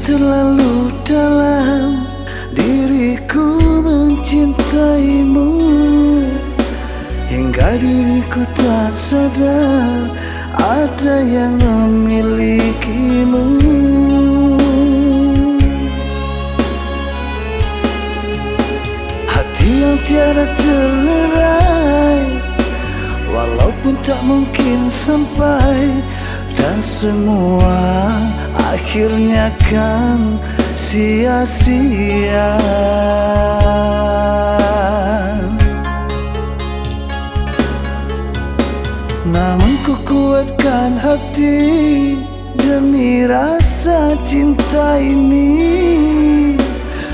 terlalu dalam diriku mencintaimu, hingga diriku tak sadar ada yang memilikimu. Hati yang tiada terlerai, walaupun tak mungkin sampai, dan semua akhirnya kan sia-sia. Namun ku kuatkan hati demi rasa cinta ini,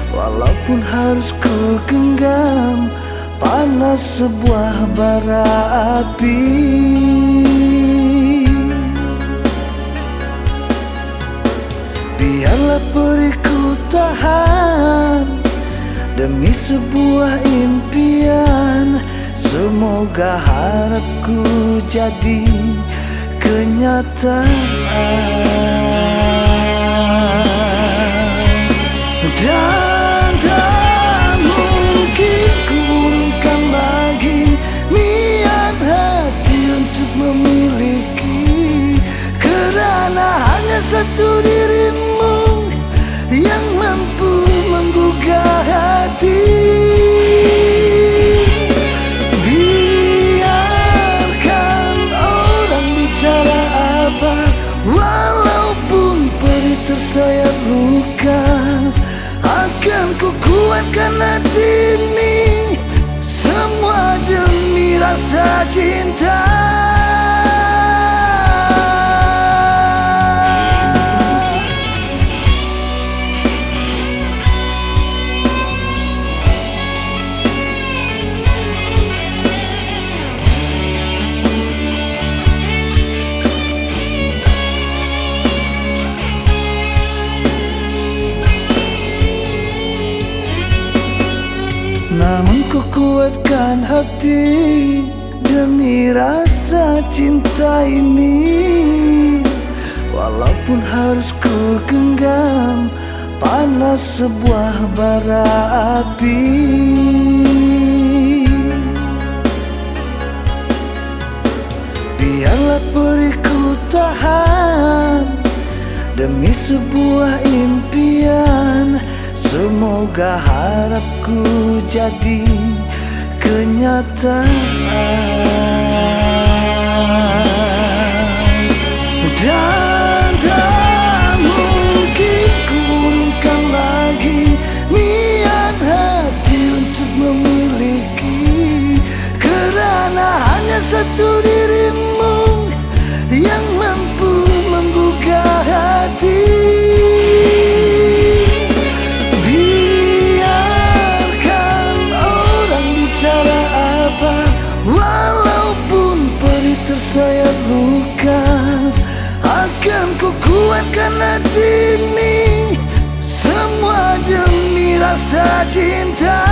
walaupun harus ku genggam panas sebuah bara api. Biarlah periku tahan demi sebuah impian, semoga harapku jadi kenyataan. Dan tak mungkin ku urungkan lagi niat hati untuk memiliki, kerana hanya satu dirimu yang mampu menggugah hati. Biarkan orang bicara apa, walaupun perih tersayat luka, akan ku kuatkan hati ini, semua demi rasa cinta. Namun ku kuatkan hati demi rasa cinta ini, walaupun harus ku genggam panas sebuah bara api. Biarlah periku tahan demi sebuah impian, semoga harapku jadi kenyataan. Dan tak mungkin ku urungkan lagi niat hati untuk memiliki, kerana hanya satu dirimu yang mampu menggugah hati. Walaupun perih tersayat luka, akan ku kuatkan hati ini, semua demi rasa cinta.